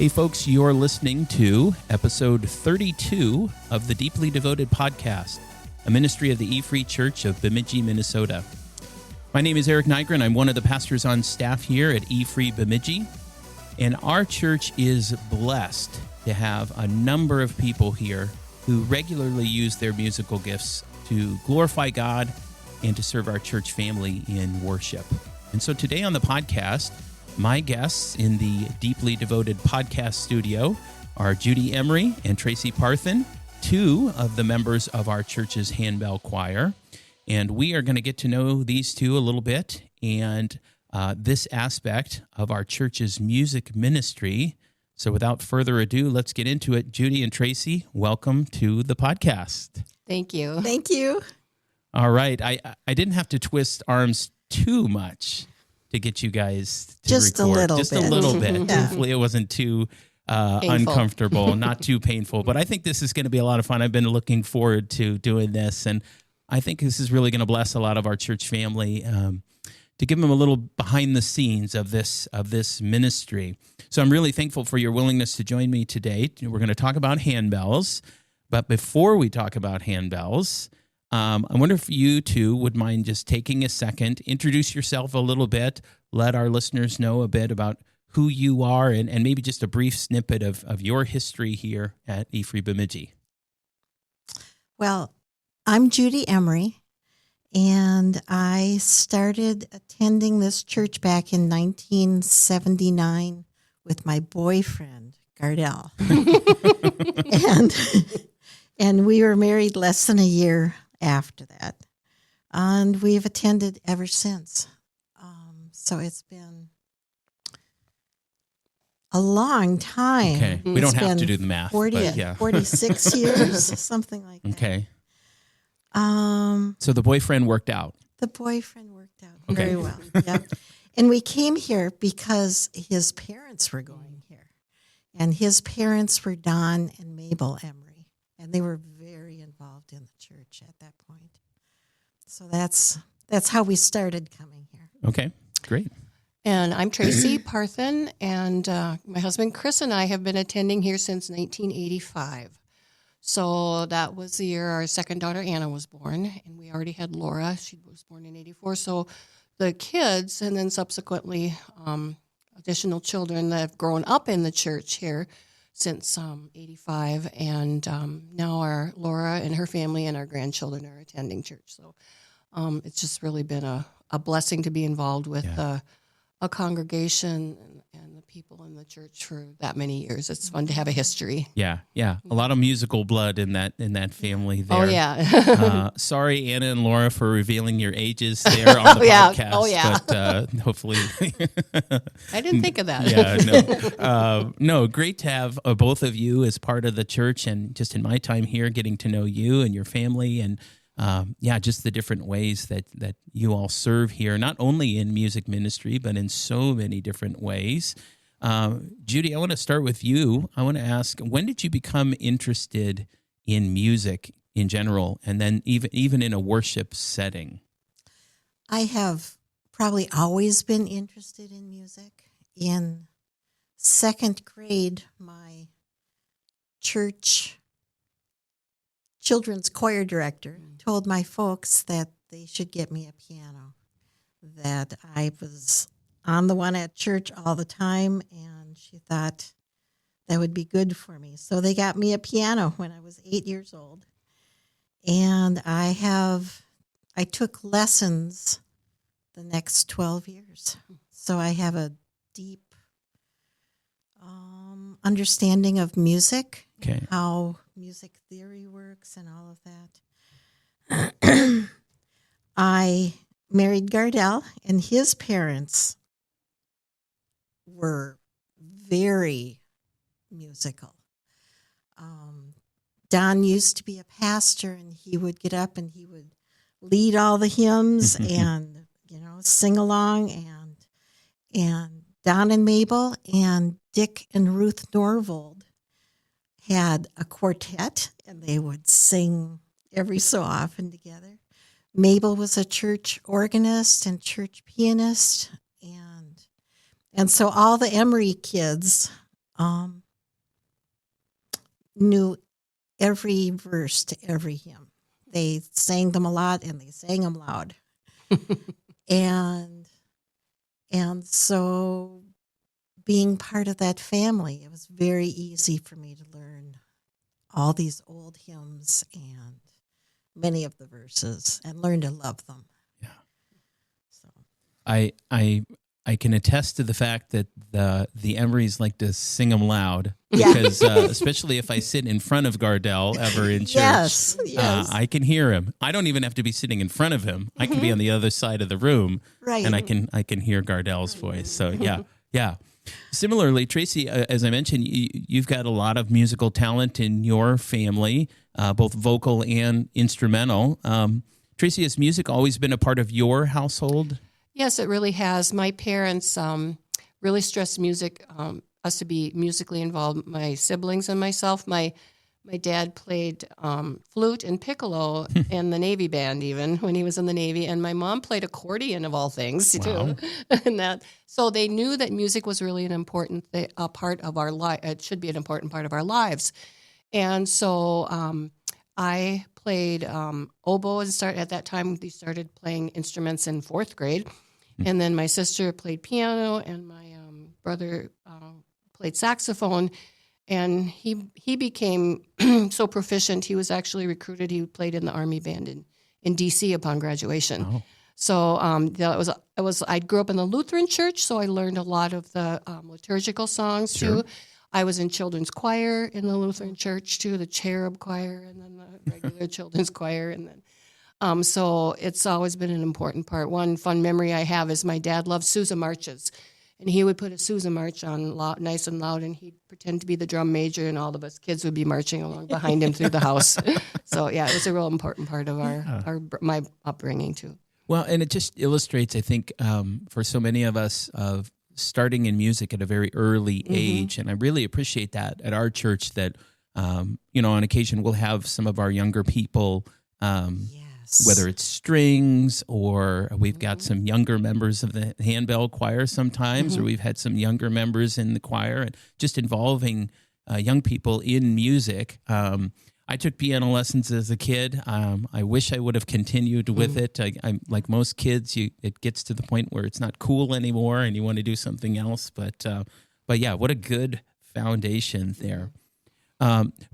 Hey folks, you're listening to episode 32 of the Deeply Devoted Podcast, a ministry of the E-Free Church of Bemidji, Minnesota. My name is Eric Nygren. I'm one of the pastors on staff here at E-Free Bemidji, and our church is blessed to have a number of people here who regularly use their musical gifts to glorify God and to serve our church family in worship. And so today on the podcast, my guests in the Deeply Devoted Podcast studio are Judy Emery and Tracy Parthun, two of the members of our church's Handbell Choir. And we are going to get to know these two a little bit and this aspect of our church's music ministry. So without further ado, let's get into it. Judy and Tracy, welcome to the podcast. Thank you. Thank you. All right. I didn't have to twist arms too much to get you guys to just record. Just a little bit. Yeah. Hopefully it wasn't too uncomfortable, not too painful. But I think this is going to be a lot of fun. I've been looking forward to doing this, and I think this is really going to bless a lot of our church family to give them a little behind the scenes of this ministry. So I'm really thankful for your willingness to join me today. We're going to talk about handbells, but before we talk about handbells, I wonder if you two would mind just taking a second, introduce yourself a little bit, let our listeners know a bit about who you are, and maybe just a brief snippet of your history here at E-Free Bemidji. Well, I'm Judy Emery, and I started attending this church back in 1979 with my boyfriend, Gardell. and we were married less than a year after that, and we've attended ever since. So it's been a long time. Okay, we don't have to do the math. 46 years, something like that. Okay. So the boyfriend worked out. The boyfriend worked out very well. Yep. And we came here because his parents were going here, and his parents were Don and Mabel Emery, and they were very involved in the church at that point. So that's how we started coming here. Okay, great. And I'm Tracy Parthun, and my husband Chris and I have been attending here since 1985. So that was the year our second daughter Anna was born, and we already had Laura. She was born in 84. So the kids, and then subsequently additional children that have grown up in the church here since 85, and now our Laura and her family and our grandchildren are attending church. So it's just really been a blessing to be involved with a congregation and the people in the church for that many years. It's fun to have a history. Yeah. A lot of musical blood in that family there. Oh, yeah. Sorry, Anna and Laura, for revealing your ages there on the podcast. Oh, yeah. But hopefully... I didn't think of that. No, great to have both of you as part of the church, and just in my time here, getting to know you and your family, and just the different ways that you all serve here, not only in music ministry, but in so many different ways. Judy, I want to start with you. I want to ask, when did you become interested in music in general, and then even in a worship setting? I have probably always been interested in music. In second grade, my church children's choir director told my folks that they should get me a piano, that I was on the one at church all the time, and she thought that would be good for me. So they got me a piano when I was 8 years old. And I took lessons the next 12 years. So I have a deep understanding of music, how music theory works and all of that. I married Gardell, and his parents were very musical. Don used to be a pastor, and he would get up and he would lead all the hymns and sing along, and Don and Mabel and Dick and Ruth Norvold had a quartet, and they would sing every so often together. Mabel was a church organist and church pianist, and so all the Emery kids knew every verse to every hymn. They sang them a lot, and they sang them loud. and so being part of that family, it was very easy for me to learn all these old hymns and many of the verses and learn to love them. Yeah. So I can attest to the fact that the Emerys like to sing them loud, Yeah. because especially if I sit in front of Gardell ever in church, Yes. I can hear him. I don't even have to be sitting in front of him. I can be on the other side of the room, Right. and I can hear Gardell's voice. So yeah. Similarly, Tracy, as I mentioned, you've got a lot of musical talent in your family, both vocal and instrumental. Tracy, has music always been a part of your household? Yes, it really has. My parents really stressed music, us to be musically involved, my siblings and myself. My dad played flute and piccolo in the Navy band, even when he was in the Navy, and my mom played accordion of all things Wow. too. And so they knew that music was really an important part of our life. It should be an important part of our lives, and so I played oboe and at that time we started playing instruments in fourth grade, and then my sister played piano, and my brother played saxophone. And he became so proficient. He was actually recruited. He played in the Army band in D.C. upon graduation. Oh. So I grew up in the Lutheran church, so I learned a lot of the liturgical songs Sure. too. I was in children's choir in the Lutheran church too, the cherub choir, and then the regular children's choir, and then so it's always been an important part. One fun memory I have is my dad loved Sousa marches. And he would put a Sousa march on nice and loud, and he'd pretend to be the drum major, and all of us kids would be marching along behind him through the house. So, yeah, it was a real important part of my upbringing, too. Well, and it just illustrates, I think, for so many of us, of starting in music at a very early age. And I really appreciate that at our church that, on occasion we'll have some of our younger people, whether it's strings or we've got some younger members of the Handbell Choir sometimes, or we've had some younger members in the choir, and just involving young people in music. I took piano lessons as a kid. I wish I would have continued with it. I'm like most kids, it gets to the point where it's not cool anymore and you want to do something else. But yeah, what a good foundation there.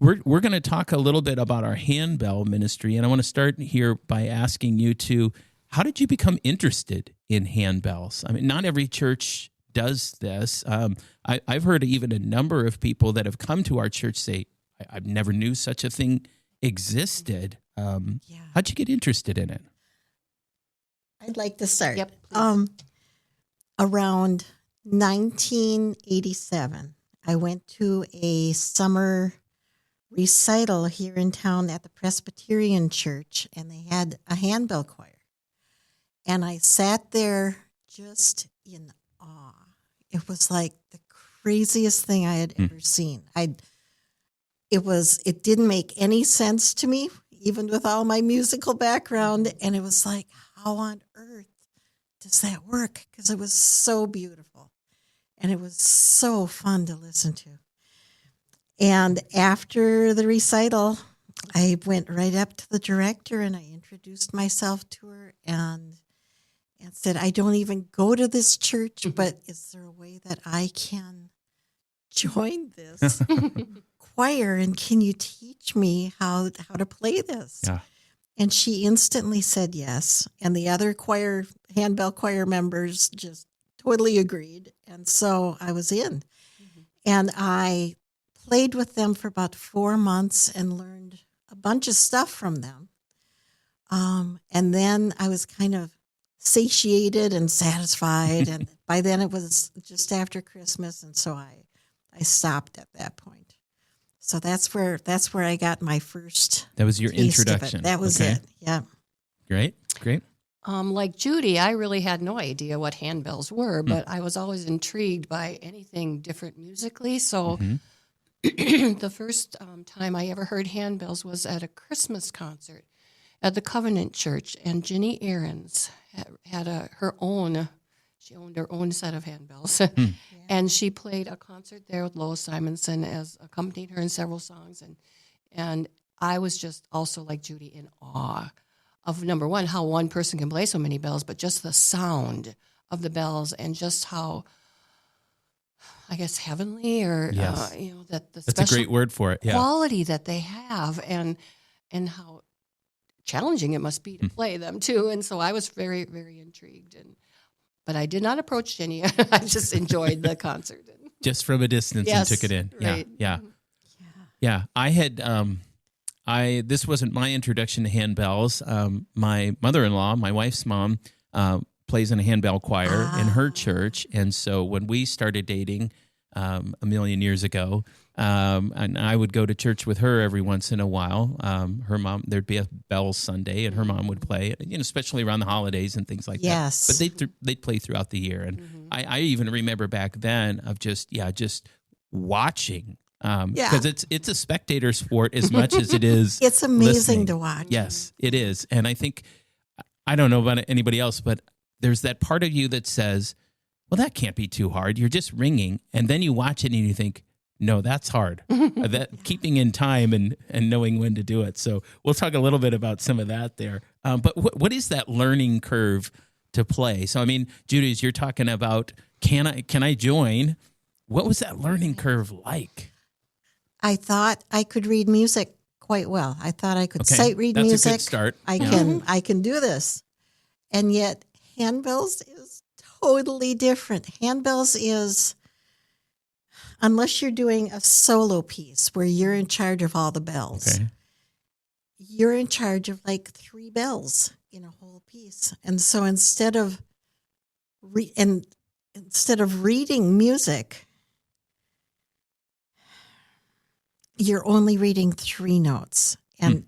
We're going to talk a little bit about our handbell ministry, and I want to start here by asking you how did you become interested in handbells? I mean, not every church does this. I've heard even a number of people that have come to our church say, I never knew such a thing existed. How'd you get interested in it? I'd like to start. Yep, please. Around 1987, I went to a summer recital here in town at the Presbyterian Church, and they had a handbell choir. And I sat there just in awe. It was like the craziest thing I had ever seen. It didn't make any sense to me, even with all my musical background. And it was like, how on earth does that work? Because it was so beautiful. And it was so fun to listen to. And after the recital, I went right up to the director and I introduced myself to her and said, I don't even go to this church, but is there a way that I can join this choir? And can you teach me how to play this? Yeah. And she instantly said yes. And the other handbell choir members just totally agreed. And so I was in. And I played with them for about 4 months and learned a bunch of stuff from them. And then I was kind of satiated and satisfied. And by then it was just after Christmas. And so I stopped at that point. So that's where I got my first. That was your taste of it. introduction. That was Okay. it. Yeah. Great. Like Judy, I really had no idea what handbells were, but I was always intrigued by anything different musically. So the first time I ever heard handbells was at a Christmas concert at the Covenant Church, and Jenny Ahrens had her own. She owned her own set of handbells. Hmm. And she played a concert there with Lois Simonson, as accompanied her in several songs. And I was just also, like Judy, in awe of, number one, how one person can play so many bells, but just the sound of the bells and just how, I guess, heavenly, or Yes. that the That's a special great word for it. Yeah. quality that they have, and how challenging it must be to play them too. And so I was very, very intrigued, but I did not approach Jenny. I just enjoyed the concert. Just from a distance Yes, and took it in. right. Yeah. I had this wasn't my introduction to handbells. My mother-in-law, my wife's mom, plays in a handbell choir in her church, and so when we started dating a million years ago, and I would go to church with her every once in a while. Her mom, there'd be a bells Sunday, and her mom would play, especially around the holidays and things like Yes. that. But they'd play throughout the year, and I even remember back then of just watching. Because it's a spectator sport as much as it is. It's amazing listening. to watch. Yes, it is. And I think, I don't know about anybody else, but there's that part of you that says, well, that can't be too hard. You're just ringing. And then you watch it and you think, no, that's hard. Keeping in time and knowing when to do it. So we'll talk a little bit about some of that there. But what is that learning curve to play? So, I mean, Judy, as you're talking about, can I join? What was that learning curve like? I thought I could read music quite well. I thought I could sight read That's music. a good start. I can do this. And yet handbells is totally different. Handbells is, unless you're doing a solo piece where you're in charge of all the bells, you're in charge of like 3 bells in a whole piece. And so instead of reading music, you're only reading 3 notes. And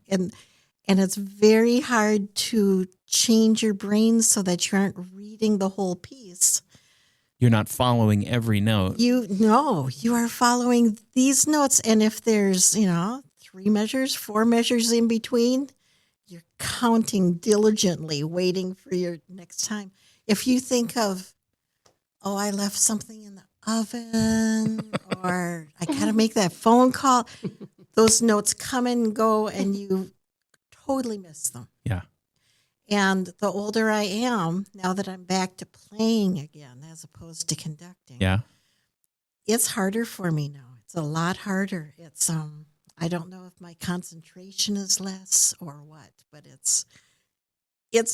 it's very hard to change your brain so that you aren't reading the whole piece. You're not following every note. You are following these notes. And if there's, 3 measures, 4 measures in between, you're counting diligently, waiting for your next time. If you think of, I left something in the oven, or I got to make that phone call, those notes come and go and you totally miss them. Yeah. And the older I am, now that I'm back to playing again as opposed to conducting, it's harder for me now. It's a lot harder. It's I don't know if my concentration is less or what, but it's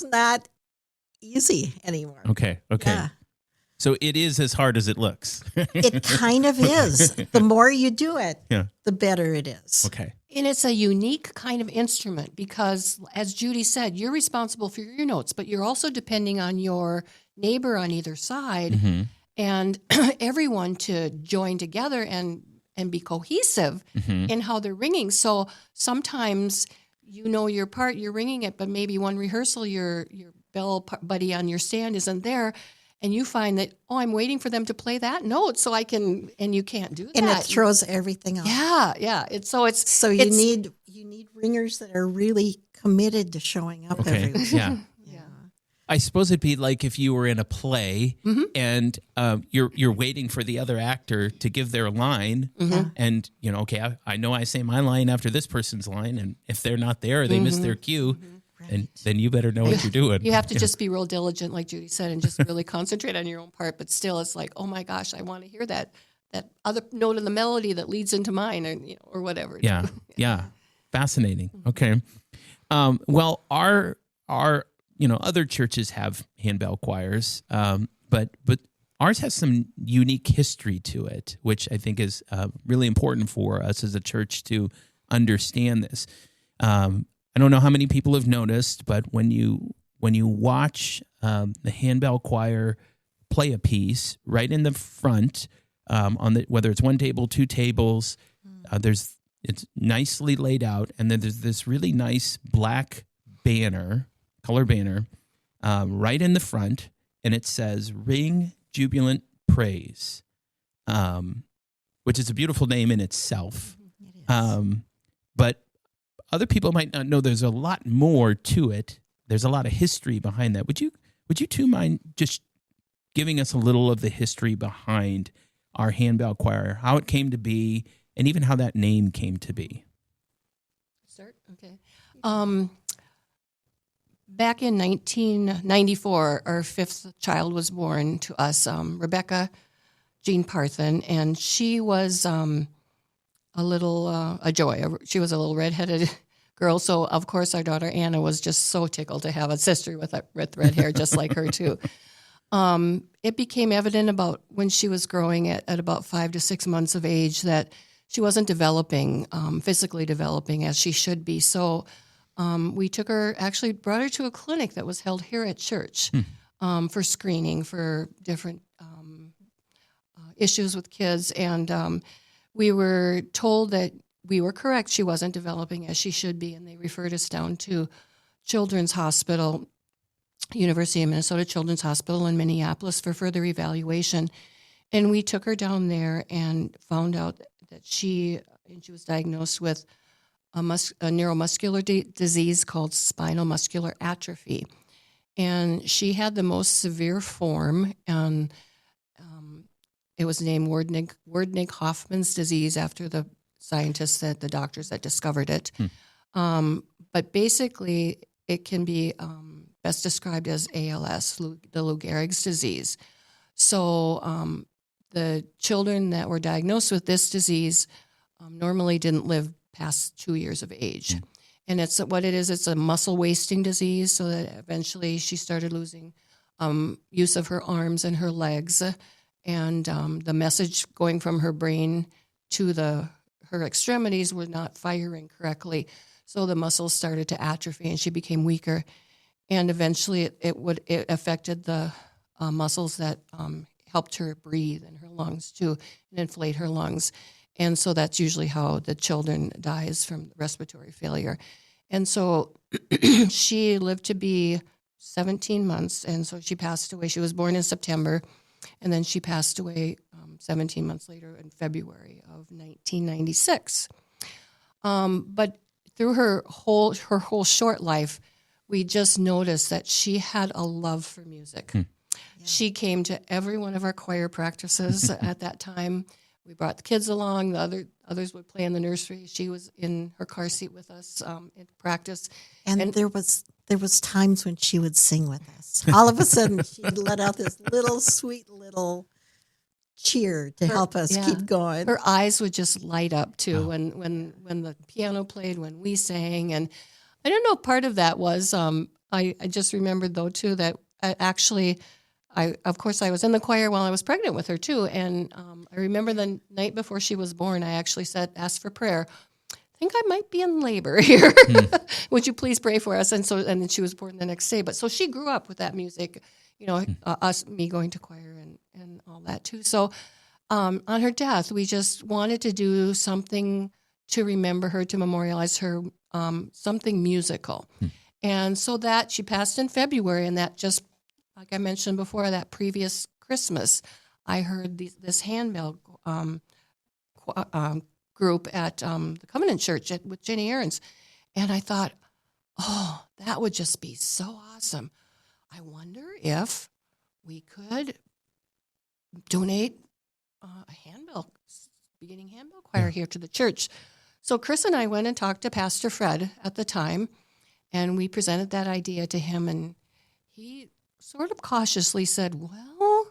not easy anymore. Okay. Yeah. So it is as hard as it looks. It kind of is. The more you do it, the better it is. Okay. And it's a unique kind of instrument because, as Judy said, you're responsible for your notes, but you're also depending on your neighbor on either side and everyone to join together and be cohesive in how they're ringing. So sometimes your part, you're ringing it, but maybe one rehearsal, your bell buddy on your stand isn't there. And you find that, I'm waiting for them to play that note so I can, and you can't do that. And it throws everything off. Yeah. So you need ringers that are really committed to showing up every week. Yeah. I suppose it'd be like if you were in a play and you're waiting for the other actor to give their line, and I know I say my line after this person's line, and if they're not there or they miss their cue. And then you better know what you're doing. You have to just be real diligent, like Judy said, and just really concentrate on your own part. But still, it's like, oh my gosh, I want to hear that other note in the melody that leads into mine, or whatever. Yeah. Fascinating. Okay. Well, our other churches have handbell choirs, but ours has some unique history to it, which I think is really important for us as a church to understand this. I don't know how many people have noticed, but when you watch the handbell choir play a piece, right in the front, whether it's 1 table, 2 tables, it's nicely laid out, and then there's this really nice black color banner, right in the front, and it says Ring Jubilant Praise, which is a beautiful name in itself. It is. But other people might not know there's a lot more to it. There's a lot of history behind that. Would you two mind just giving us a little of the history behind our Handbell Choir, how it came to be, and even how that name came to be. Start? Okay. Back in 1994, our fifth child was born to us, Rebecca Jean Parthun, and she was a joy. She was a little redheaded girl, so of course our daughter Anna was just so tickled to have a sister with red hair just like her too. It became evident about when she was growing at about 5 to 6 months of age that she wasn't developing, physically developing as she should be. So we brought her to a clinic that was held here at church for screening for different issues with kids. And we were told that we were correct. She wasn't developing as she should be. And they referred us down to Children's Hospital, University of Minnesota Children's Hospital in Minneapolis for further evaluation. And we took her down there and found out that she was diagnosed with a neuromuscular disease called spinal muscular atrophy. And she had the most severe form, and it was named Werdnig-Hoffman's disease after the scientists, the doctors that discovered it. But basically, it can be best described as ALS, the Lou Gehrig's disease. So the children that were diagnosed with this disease normally didn't live past 2 years of age. And it's a muscle wasting disease, so that eventually she started losing use of her arms and her legs, and the message going from her brain to her extremities were not firing correctly. So the muscles started to atrophy, and she became weaker. And eventually it affected the muscles that helped her breathe in her lungs too, and inflate her lungs. And so that's usually how the children dies from respiratory failure. And so she lived to be 17 months, and so she passed away. She was born in September, and then she passed away 17 months later in February of 1996. But through her whole short life, we just noticed that she had a love for music. Yeah. She came to every one of our choir practices at that time. We brought the kids along. The others would play in the nursery. She was in her car seat with us in practice. And there was times when she would sing with us. All of a sudden, she'd let out this sweet little cheer to help us keep going. Her eyes would just light up too when the piano played, when we sang. And I don't know if part of that was I just remembered though too that I was in the choir while I was pregnant with her too, and I remember the night before she was born, I actually asked for prayer. I think I might be in labor here. Would you please pray for us? And then she was born the next day. But so she grew up with that music, me going to choir and all that too. So on her death, we just wanted to do something to remember her, to memorialize her, something musical. And so that she passed in February, and that just, like I mentioned before, that previous Christmas, I heard this handbell group at the Covenant Church with Jenny Ahrens. And I thought, oh, that would just be so awesome. I wonder if we could donate a beginning handbell choir here to the church. So Chris and I went and talked to Pastor Fred at the time, and we presented that idea to him, and he sort of cautiously said, well,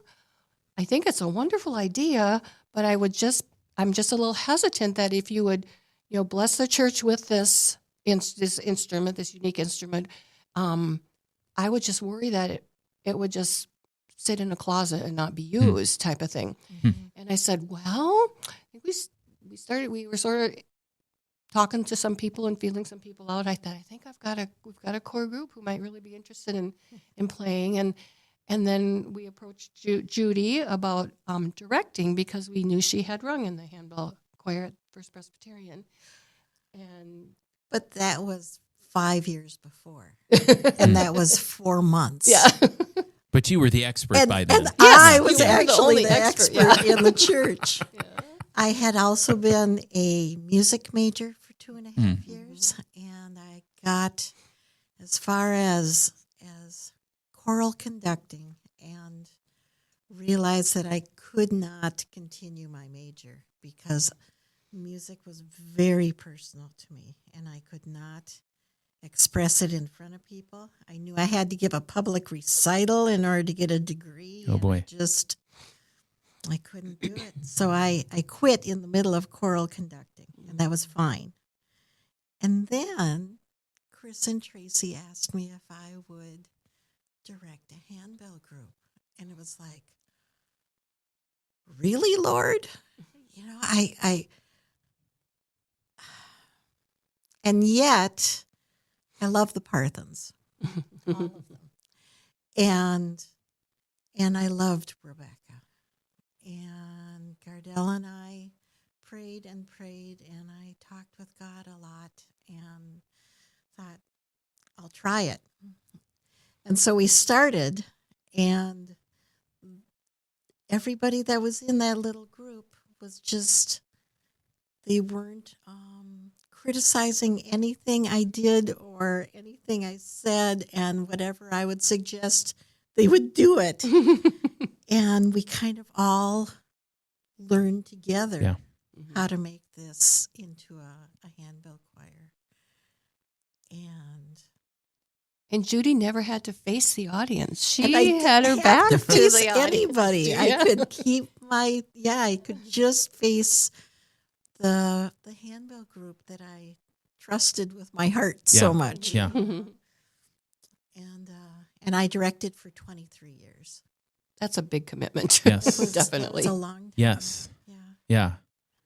I think it's a wonderful idea, but I'm just a little hesitant that if you would, bless the church with this instrument, this unique instrument, I would just worry that it would just sit in a closet and not be used, type of thing. And I said, well, we were sort of talking to some people and feeling some people out. I thought, I think we've got a core group who might really be interested in playing. And then we approached Judy about directing, because we knew she had rung in the Handbell Choir at First Presbyterian. But that was 5 years before, and that was 4 months. Yeah. But you were the expert by then. And I was actually the expert yeah. in the church. Yeah. I had also been a music major for 2.5 years, and I got as far as choral conducting and realized that I could not continue my major because music was very personal to me, and I could not express it in front of people. I knew I had to give a public recital in order to get a degree. Oh, boy. I couldn't do it. So I quit in the middle of choral conducting, and that was fine. And then Chris and Tracy asked me if I would direct a handbell group. And it was like, really, Lord? You know, and yet I love the Parthuns, all of them. And I loved Rebecca. And Gardell and I prayed, and I talked with God a lot and thought, I'll try it. And so we started, and everybody that was in that little group was just, they weren't criticizing anything I did or anything I said, and whatever I would suggest, they would do it. And we kind of all learned together how to make this into a handbell choir. And Judy never had to face the audience. She And I had her didn't back have to to face the audience. anybody. Yeah. I could keep I could just face the handbell group that I trusted with my heart so much. Yeah. And I directed for 23 years. That's a big commitment. Yes. Definitely. It's a long time. Yes. Yeah. Yeah.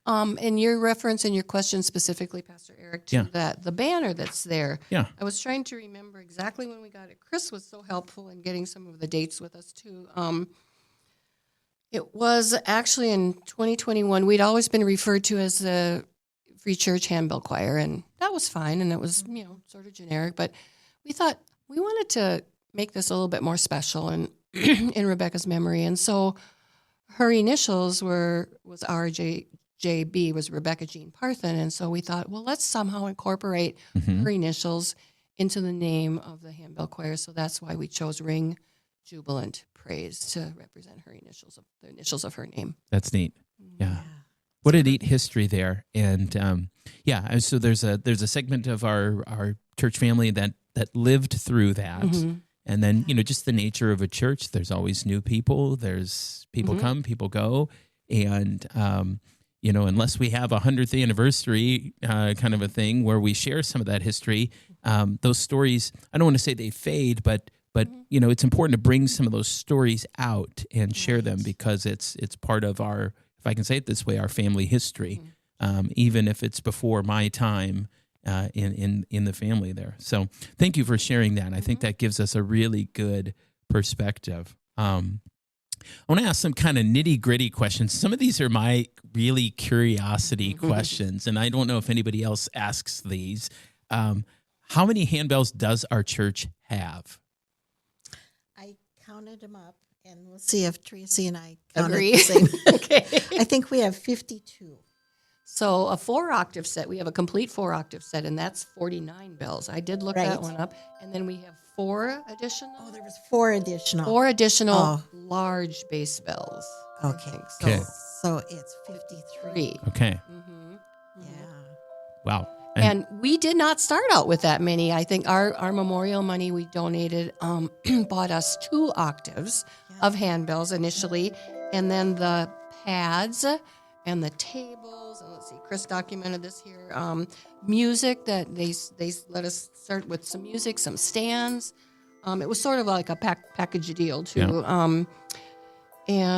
And your reference and your question specifically, Pastor Eric, to the banner that's there. Yeah. I was trying to remember exactly when we got it. Chris was so helpful in getting some of the dates with us too. It was actually in 2021. We'd always been referred to as the Free Church Handbell Choir, and that was fine, and it was, sort of generic. But we thought we wanted to make this a little bit more special and in Rebecca's memory. And so her initials was RJB, was Rebecca Jean Parthun. And so we thought, well, let's somehow incorporate her initials into the name of the handbell choir. So that's why we chose Ring Jubilant Praise to represent her initials, the initials of her name. That's neat. Yeah. What a neat history there. And so there's a segment of our church family that lived through that. And then, just the nature of a church, there's always new people. There's people come, people go. And, unless we have a 100th anniversary kind of a thing where we share some of that history, those stories, I don't want to say they fade, but it's important to bring some of those stories out and share them because it's part of our, if I can say it this way, our family history, even if it's before my time in the family there. So thank you for sharing that. I think that gives us a really good perspective. I want to ask some kind of nitty-gritty questions. Some of these are my really curiosity questions, and I don't know if anybody else asks these. How many handbells does our church have? I counted them up, and we'll see if Tracy and I counted Agree. the same. Okay. I think we have 52. So a 4-octave set, we have a complete 4-octave set, and that's 49 bells. I did look that one up. And then we have 4 additional. Oh, there was 4 additional. 4 additional large bass bells. Okay. Okay. So it's 53. Okay. Yeah. Wow. And we did not start out with that many. I think our memorial money we donated bought us 2 octaves of handbells initially, and then the pads and the tables. And let's see, Chris documented this here. Music that they let us start with some music, some stands. It was sort of like a package deal too. Yeah.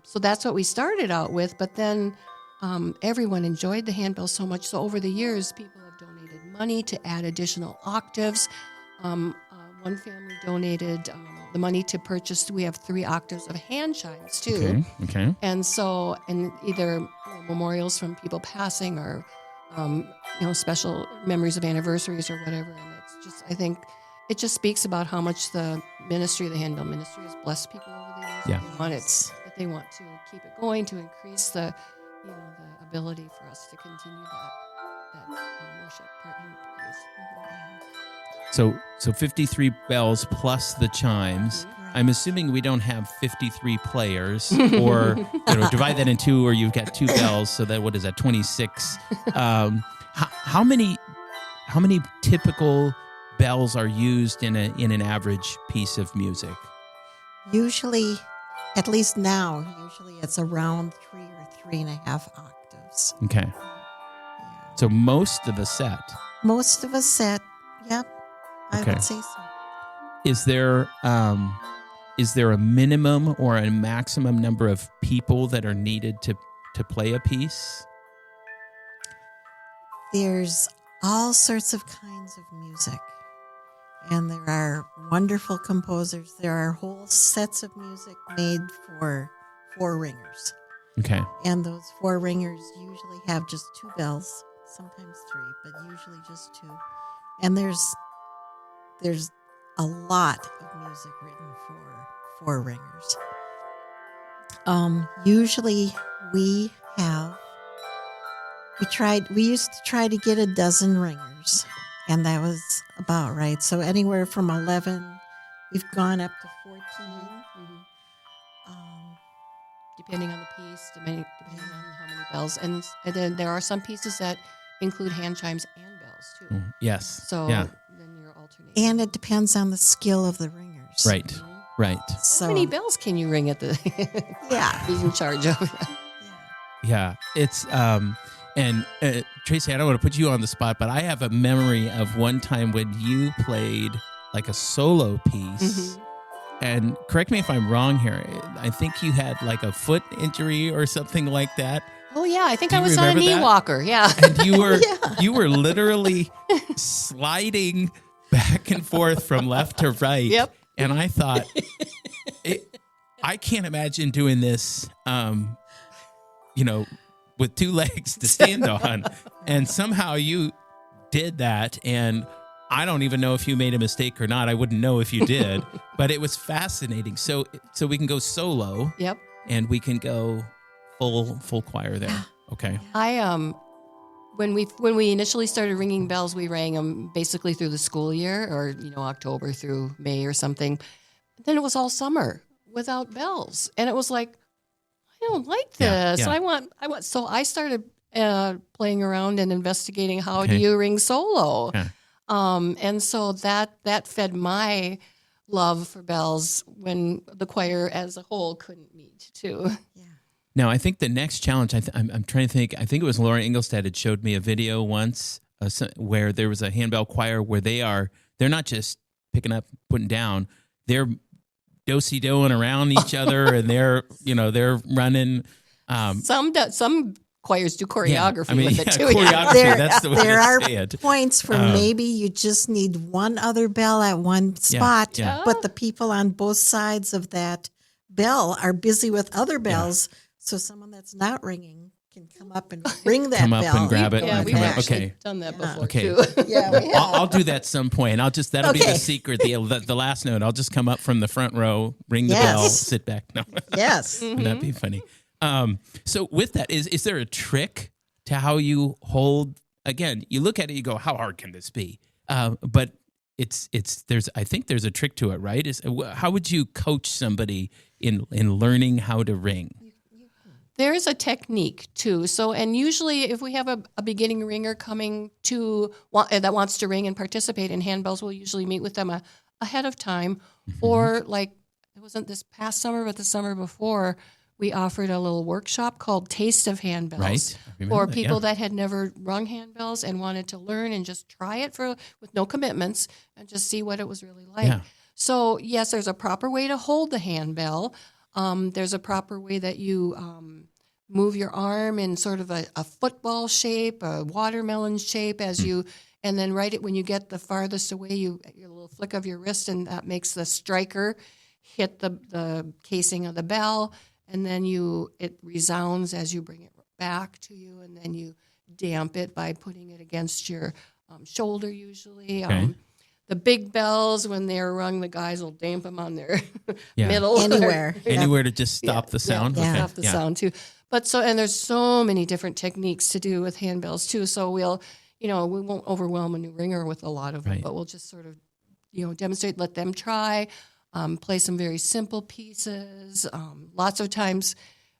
So that's what we started out with. But then everyone enjoyed the handbells so much. So over the years, people have donated money to add additional octaves. One family donated the money to purchase. We have 3 octaves of hand chimes too. Okay. And so, and either memorials from people passing or special memories of anniversaries or whatever. And it's just, I think, it just speaks about how much the ministry, the handbell ministry, has blessed people over the years. Yeah. That they want to keep it going to increase the the ability for us to continue that worship and praise. So 53 bells plus the chimes. I'm assuming we don't have 53 players, or divide that in two, or you've got two bells, so that what is that? 26. How many typical bells are used in an average piece of music? Usually, at least now, it's around 3 or 3.5 octaves. Okay. Yeah. So most of the set. Most of a set, yep, I Okay. would say so. Is there a minimum or a maximum number of people that are needed to play a piece? There's all sorts of kinds of music, and there are wonderful composers. There are whole sets of music made for 4 ringers. Okay. And those 4 ringers usually have just 2 bells, sometimes 3, but usually just 2. And there's a lot of music written for 4 ringers. Usually we used to try to get a dozen ringers, and that was about right. So anywhere from 11, we've gone up to 14. Depending on the piece, depending on how many bells. And then there are some pieces that include hand chimes and bells, too. Yes. So yeah. then you're alternating. And it depends on the skill of the ringers. Right. Mhm. Right. So, How many bells can you ring at the Yeah. he's in charge of? Yeah. It's and Tracy, I don't want to put you on the spot, but I have a memory of one time when you played like a solo piece. Mhm. And correct me if I'm wrong here. I think you had like a foot injury or something like that. Oh, yeah. I think Do I you was on a remember knee that? walker. Yeah. And you were Yeah. you were literally sliding back and forth from left to right. Yep. And I thought, I can't imagine doing this, with 2 legs to stand on. And somehow you did that. And I don't even know if you made a mistake or not. I wouldn't know if you did, but it was fascinating. So we can go solo Yep. and we can go full choir there. Okay. When we initially started ringing bells, we rang them basically through the school year, or October through May or something. Then it was all summer without bells, and it was like, I don't like Yeah, this. yeah. I want. So I started playing around and investigating how Okay. do you ring solo, Yeah. and so that fed my love for bells when the choir as a whole couldn't meet too. Yeah. Now, I think the next challenge, I'm trying to think, I think it was Laura Engelstad had showed me a video once where there was a handbell choir where they're not just picking up, putting down, they're do-si-doing around each other, and they're running. Some choirs do choreography with it too. Choreography, that's the way There to are say it. points where maybe you just need one other bell at one spot, yeah. but the people on both sides of that bell are busy with other bells. So someone that's not ringing can come up and ring that Come up bell. and grab it Yeah, and we've come up. actually Okay. done that Yeah. before Okay. too. Yeah, we have. I'll do that at some point. That'll be the Okay. secret, the last note. I'll just come up from the front row, ring the Yes. bell, sit back. No. Yes. Wouldn't that be funny? So with that, is there a trick to how you hold? Again, you look at it, you go, how hard can this be? But I think there's a trick to it, right? How would you coach somebody in learning how to ring? There is a technique too. So, and usually if we have a beginning ringer coming that wants to ring and participate in handbells, we'll usually meet with them ahead of time. Or like, it wasn't this past summer, but the summer before, we offered a little workshop called Taste of Handbells Right. I remember for that, people yeah. that had never rung handbells and wanted to learn and just try it with no commitments and just see what it was really like. Yeah. So yes, there's a proper way to hold the handbell. There's a proper way that you move your arm in sort of a football shape, a watermelon shape and then when you get the farthest away, your little flick of your wrist, and that makes the striker hit the casing of the bell, and then it resounds as you bring it back to you, and then you damp it by putting it against your shoulder usually. Okay. The big bells, when they're rung, the guys will damp them on their Yeah. middle. Anywhere. Anywhere to just stop the sound? Yeah. Okay. Stop the sound too. And there's so many different techniques to do with handbells too. So we won't overwhelm a new ringer with a lot of them, Right. but we'll just sort of, demonstrate, let them try. play some very simple pieces. Lots of times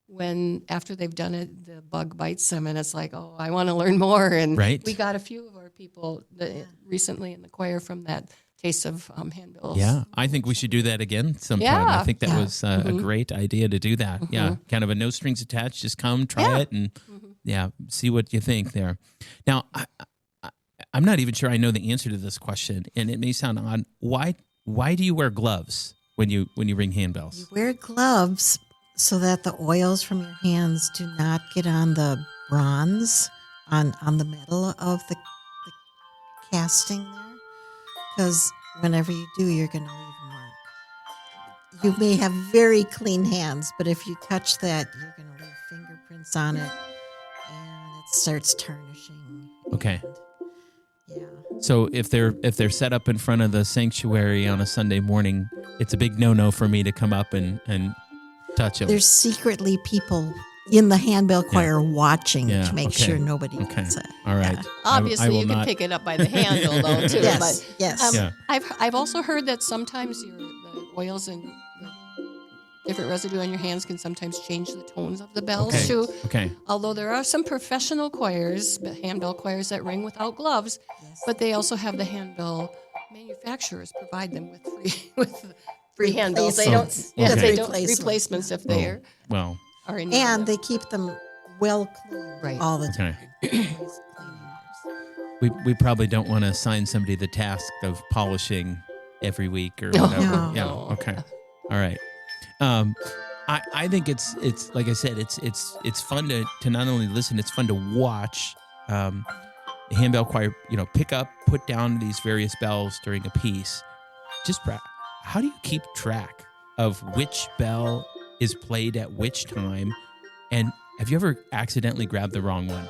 when after they've done it, the bug bites them and it's like, oh, I want to learn more. And Right. we got a few of our people recently in the choir from that Taste of Handbells. Yeah, I think we should do that again sometime. Yeah. I think that was a great idea to do that. Yeah, kind of a no strings attached. Just come, try it, and see what you think there. Now, I'm not even sure I know the answer to this question, and it may sound odd. Why do you wear gloves when you ring handbells? You wear gloves so that the oils from your hands do not get on the bronze, on the metal of the casting there. Because whenever you do, you're going to leave a mark. You may have very clean hands, but if you touch that, you're going to leave fingerprints on it, and it starts tarnishing. Okay. Yeah. So if they're set up in front of the sanctuary on a Sunday morning, it's a big no-no for me to come up and touch them. There's secretly people in the handbell choir watching to make sure nobody gets it. All right. Yeah. Obviously, you can pick it up by the handle, though, too. Yes, But, yes. I've also heard that sometimes the oils and the different residue on your hands can sometimes change the tones of the bells, too. Okay. Although there are some professional choirs, handbell choirs that ring without gloves, but they also have the handbell manufacturers provide them with free handbells. They don't replacements if they are. Well. And they keep them well cleaned all the time. We probably don't want to assign somebody the task of polishing every week or whatever. No. Yeah. Okay. All right. I think it's like I said, it's fun to not only listen, it's fun to watch the handbell choir, pick up, put down these various bells during a piece. Just how do you keep track of which bell is played at which time? And have you ever accidentally grabbed the wrong one?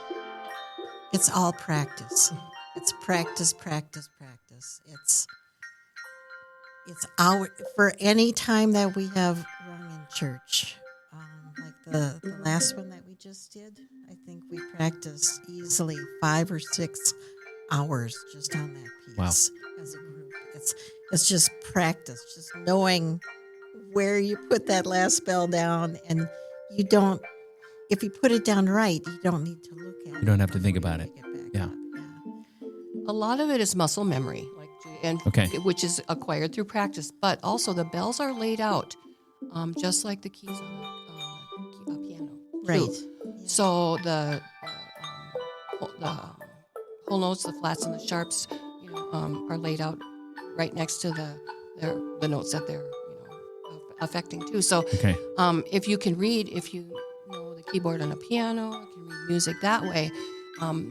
It's all practice. It's practice. It's for any time that we have rung in church. Like the last one that we just did, I think we practiced easily 5 or 6 hours just on that piece as a group. It's just practice, just knowing where you put that last bell down, and you don't. If you put it down right, you don't need to look at it. You don't have to think about it. Yeah. A lot of it is muscle memory, which is acquired through practice. But also the bells are laid out, just like the keys on a piano. Right. Yeah. So the whole notes, the flats, and the sharps, are laid out right next to the notes that they're affecting too. So if you know the keyboard on a piano, you can read music that way.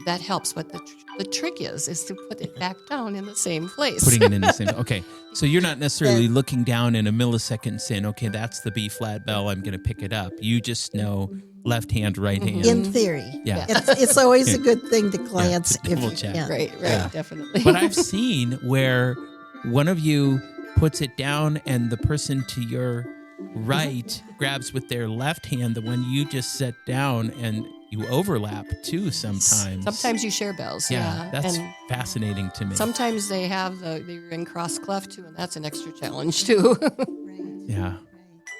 That helps, but the trick is to put it back down in the same place. Putting it in the same. Okay, so you're not necessarily looking down in a millisecond and saying, "Okay, that's the B flat bell. I'm going to pick it up." You just know left hand, right hand. In theory, it's always a good thing to glance if you can. Right, definitely. But I've seen where one of you puts it down and the person to your right grabs with their left hand the one you just set down, and you overlap too sometimes. Sometimes you share bells. Yeah, that's fascinating to me. Sometimes they they ring cross clef too, and that's an extra challenge too. Yeah.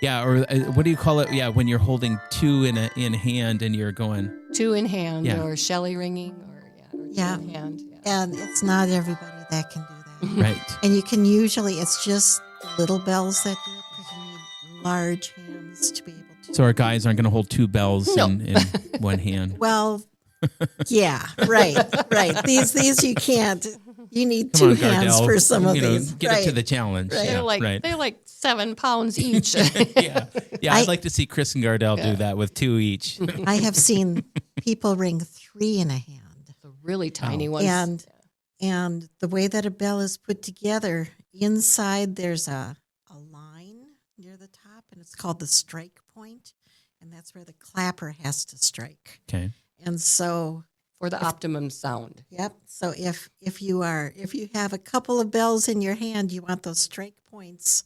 Yeah, or what do you call it? Yeah, when you're holding two in hand and you're going... Two in hand, or Shelley ringing, or two in hand. Yeah. And it's not everybody that can do that. Right. And you can usually, it's just little bells that do it, because you need large hands to be able to. So our guys aren't going to hold two bells in one hand. Well, yeah, right. These you can't. You need two hands for some of these. Get up to the challenge. Right. Yeah, they're like 7 pounds each. Yeah. I'd like to see Chris and Gardell do that with 2 each. I have seen people ring 3 in a hand. The really tiny ones. And the way that a bell is put together, inside there's a line near the top, and it's called the strike point, and that's where the clapper has to strike. Okay. And so for the optimum sound. Yep. So if you have a couple of bells in your hand, you want those strike points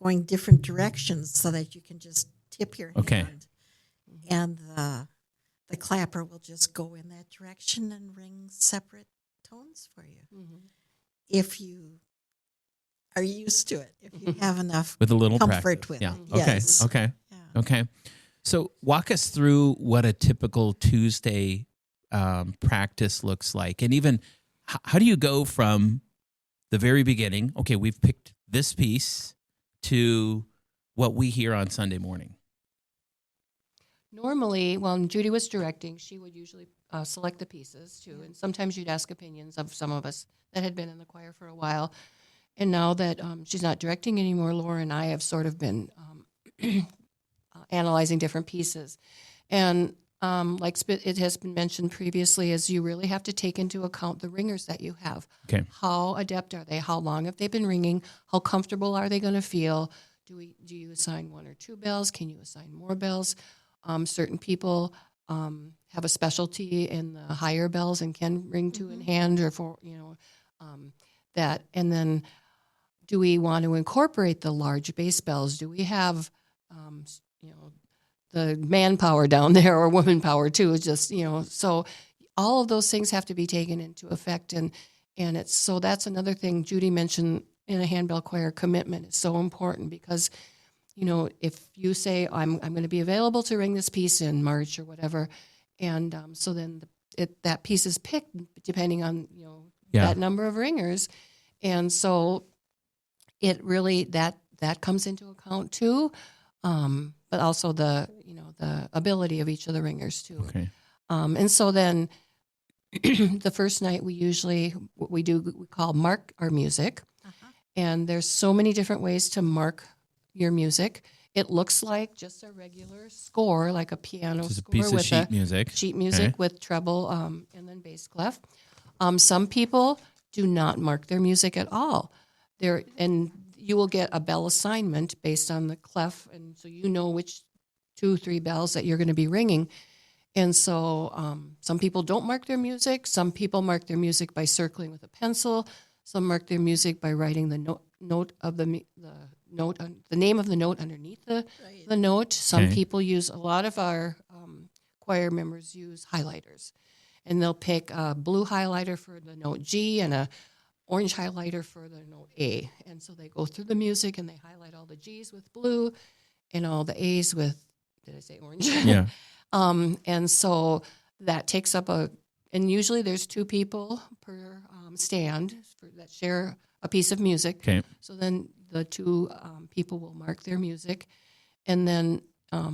going different directions so that you can just tip your hand. And the clapper will just go in that direction and ring separate tones for you. Mm-hmm. are used to it if you have enough with a little comfort practice. with Yeah. it. Okay. Yes. Okay. Yeah. Okay. So walk us through what a typical Tuesday practice looks like, and even how do you go from the very beginning? Okay, we've picked this piece to what we hear on Sunday morning. Normally, when Judy was directing, she would usually select the pieces too, and sometimes you'd ask opinions of some of us that had been in the choir for a while. And now that she's not directing anymore, Laura and I have sort of been analyzing different pieces. And it has been mentioned previously, is you really have to take into account the ringers that you have. Okay. How adept are they? How long have they been ringing? How comfortable are they going to feel? Do you assign one or two bells? Can you assign more bells? Certain people have a specialty in the higher bells and can ring two in hand or four, that. And then do we want to incorporate the large bass bells? Do we have, the manpower down there or woman power too? Just, so all of those things have to be taken into effect. And so that's another thing Judy mentioned in a handbell choir. Commitment is so important because, if you say, I'm going to be available to ring this piece in March or whatever, and so then that piece is picked depending on, that number of ringers. And so it really, that comes into account too, but also the ability of each of the ringers too. Okay. And so then the first night we call mark our music. And there's so many different ways to mark your music. It looks like just a regular score, like a piano Just score a piece of with sheet music. Sheet music Okay. with treble and then bass clef. Some people do not mark their music at all. And you will get a bell assignment based on the clef, and so you know which 2-3 bells that you're going to be ringing. And so some people don't mark their music. Some people mark their music by circling with a pencil. Some mark their music by writing the note of the name of the note underneath the note. Some Okay. people use, a lot of our choir members use highlighters, and they'll pick a blue highlighter for the note G and a orange highlighter for the note A. And so they go through the music and they highlight all the G's with blue and all the A's with, did I say orange? Yeah. And so that takes up and usually there's 2 people per stand that share a piece of music. Okay. So then the 2 people will mark their music, and then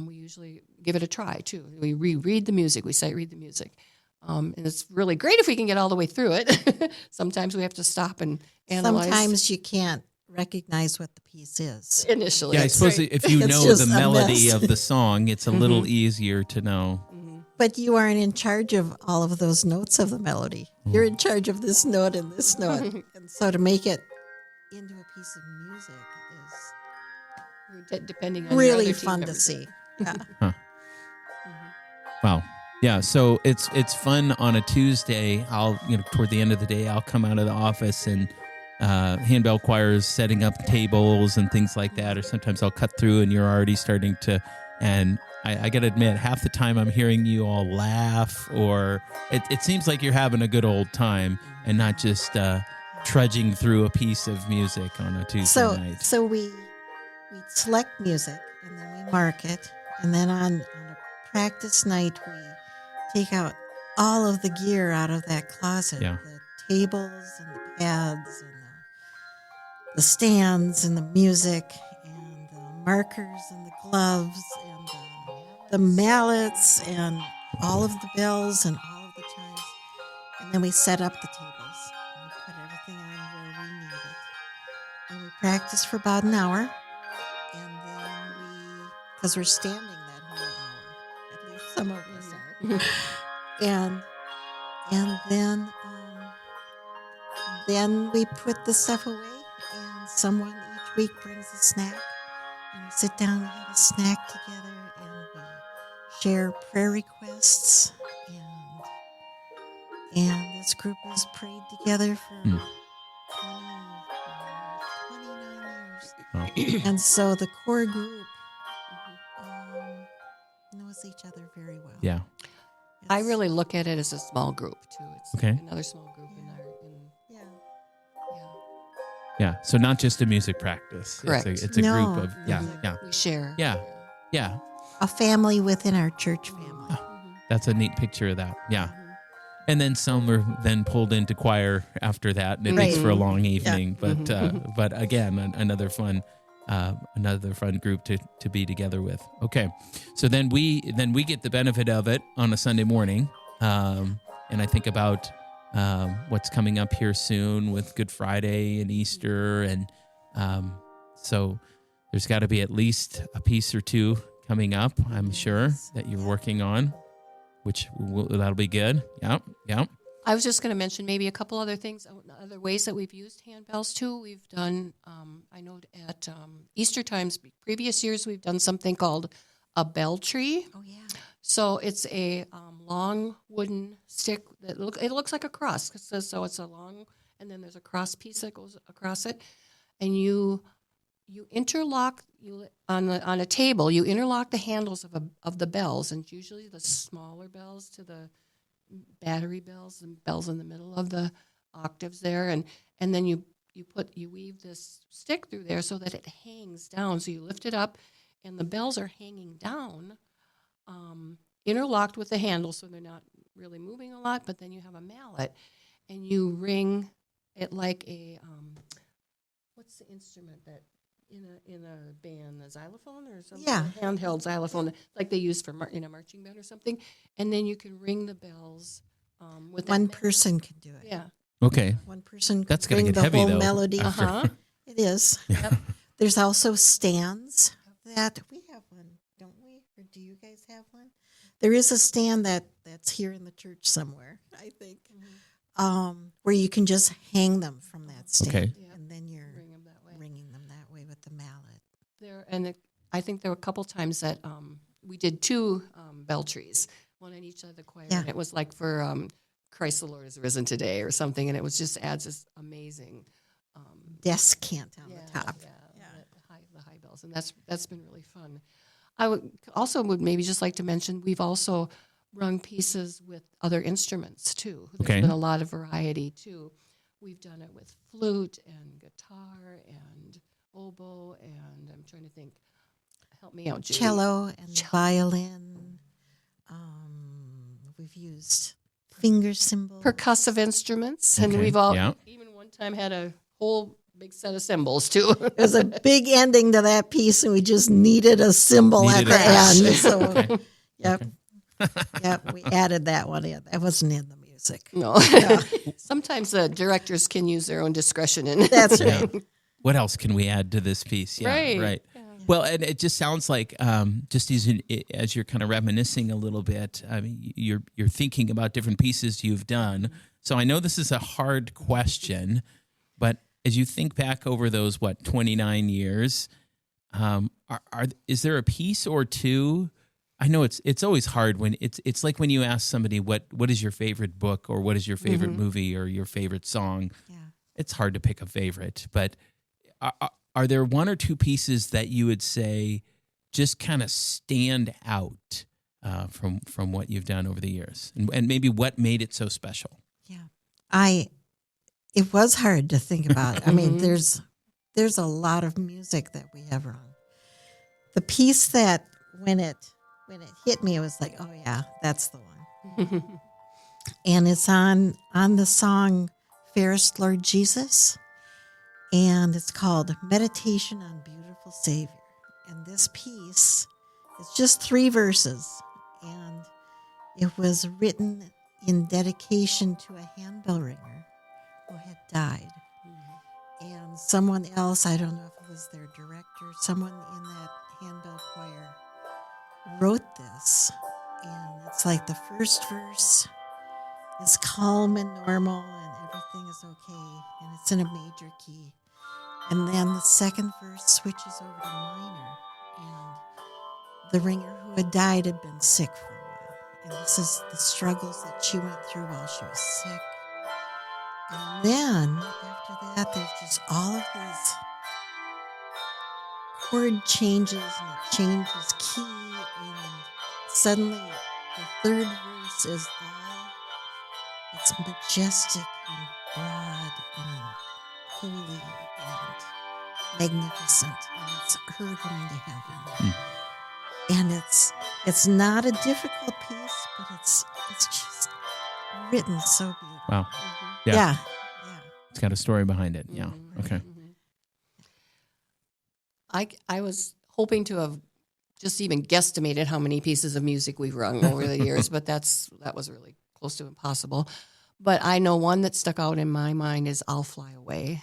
we usually give it a try too. We reread the music, we sight read the music. And it's really great if we can get all the way through it. Sometimes we have to stop and analyze. Sometimes you can't recognize what the piece is. Initially. Yeah, I suppose if you It's know just the a melody mess. of the song, it's a little easier to know. But you aren't in charge of all of those notes of the melody. You're in charge of this note and this note. And so to make it into a piece of music Depending is on your really other team fun to members. see. Yeah. Wow. Yeah, so it's fun on a Tuesday. I'll, toward the end of the day, I'll come out of the office and handbell choirs setting up tables and things like that. Or sometimes I'll cut through and you're already starting to, and I got to admit, half the time I'm hearing you all laugh, or it seems like you're having a good old time and not just trudging through a piece of music on a Tuesday night. So we select music and then we mark it. And then on a practice night, we take out all of the gear out of that closet. Yeah. The tables and the pads and the stands and the music and the markers and the gloves and the mallets and all of the bells and all of the chimes. And then we set up the tables and we put everything on where we need it. And we practice for about an hour. And then because we're standing that whole hour, at least some of us are. and then we put the stuff away, and someone each week brings a snack, and we sit down and have a snack together, and we share prayer requests, and this group has prayed together for 29 years. Oh. And so the core group knows each other very well. Yeah. I really look at it as a small group too. It's Okay. like another small group in our. Yeah. Yeah. So not just a music practice. Correct. It's a No. group of, yeah. We share. Yeah. A family within our church family. That's a neat picture of that. Yeah. And then some are then pulled into choir after that, and it makes for a long evening. But again, another fun group to be together with. Okay, so then we get the benefit of it on a Sunday morning, and I think about what's coming up here soon with Good Friday and Easter, and so there's got to be at least a piece or two coming up. I'm sure that you're working on. That'll be good. Yeah. I was just going to mention maybe a couple other things, other ways that we've used handbells too. We've done, I know at Easter times, previous years, we've done something called a bell tree. Oh, yeah. So it's a long wooden stick that it looks like a cross. So it's a long, and then there's a cross piece that goes across it, and you interlock on a table. You interlock the handles of the bells, and usually the smaller bells to the battery bells and bells in the middle of the octaves there, and then you weave this stick through there so that it hangs down. So you lift it up, and the bells are hanging down, interlocked with the handle, so they're not really moving a lot. But then you have a mallet, and you ring it like a what's the instrument that in a band, a xylophone or something? Yeah. A handheld xylophone, like they use for in a marching band or something. And then you can ring the bells with One that person can do it. Yeah. Okay. One person That's can gonna bring get the heavy, whole though, melody. after. It is. Yep. There's also stands that we have one, don't we? Or do you guys have one? There is a stand that's here in the church somewhere, I think, where you can just hang them from that stand. Okay. Yeah. And then you're Ring them that way. ringing them that way with the mallet. I think there were a couple times that we did two bell trees, one in each of the choir. Yeah. And it was like for Christ the Lord is risen today or something. And it was just adds this amazing Descant on the top. The high bells, and that's been really fun. I would maybe just like to mention we've also rung pieces with other instruments too. There's been a lot of variety too. We've done it with flute and guitar and oboe, and I'm trying to think. Help me out, Judy. Cello and violin. We've used finger cymbals. Percussive instruments, and we've all even one time had a whole big set of cymbals too. There's a big ending to that piece, and we just needed a cymbal at the end. So, yep, we added that one in. That wasn't in the music. No. Sometimes the directors can use their own discretion in it. That's right. What else can we add to this piece? Yeah, right. Yeah. Well, and it just sounds like just as you're kind of reminiscing a little bit, I mean, you're thinking about different pieces you've done. So I know this is a hard question, but as you think back over those 29 years, is there a piece or two? I know it's always hard when it's like when you ask somebody what is your favorite book or what is your favorite movie or your favorite song. Yeah. It's hard to pick a favorite, but are there one or two pieces that you would say just kind of stand out from what you've done over the years, and maybe what made it so special? Yeah, it was hard to think about. I mean, there's a lot of music that we have rung. The piece that when it hit me, it was like, oh yeah, that's the one. And it's on the song "Fairest Lord Jesus," and it's called "Meditation on Beautiful Savior." And this piece is just 3 verses, and it was written in dedication to a handbell ringer who had died. And someone else, I don't know if it was their director, someone in that handbell choir wrote this. And it's like the first verse is calm and normal and everything is okay. And it's in a major key. And then the second verse switches over to minor. And the ringer who had died had been sick for a while. And this is the struggles that she went through while she was sick. And then, after that, there's just all of these chord changes, and it changes key, and suddenly the third verse is all, it's majestic and broad and holy and magnificent, and it's her going to heaven. And it's not a difficult piece, but it's just written so beautiful. Wow. Yeah. Yeah. Yeah. It's got a story behind it. Yeah. Okay. I was hoping to have just even guesstimated how many pieces of music we've rung over the years, but that was really close to impossible. But I know one that stuck out in my mind is "I'll Fly Away."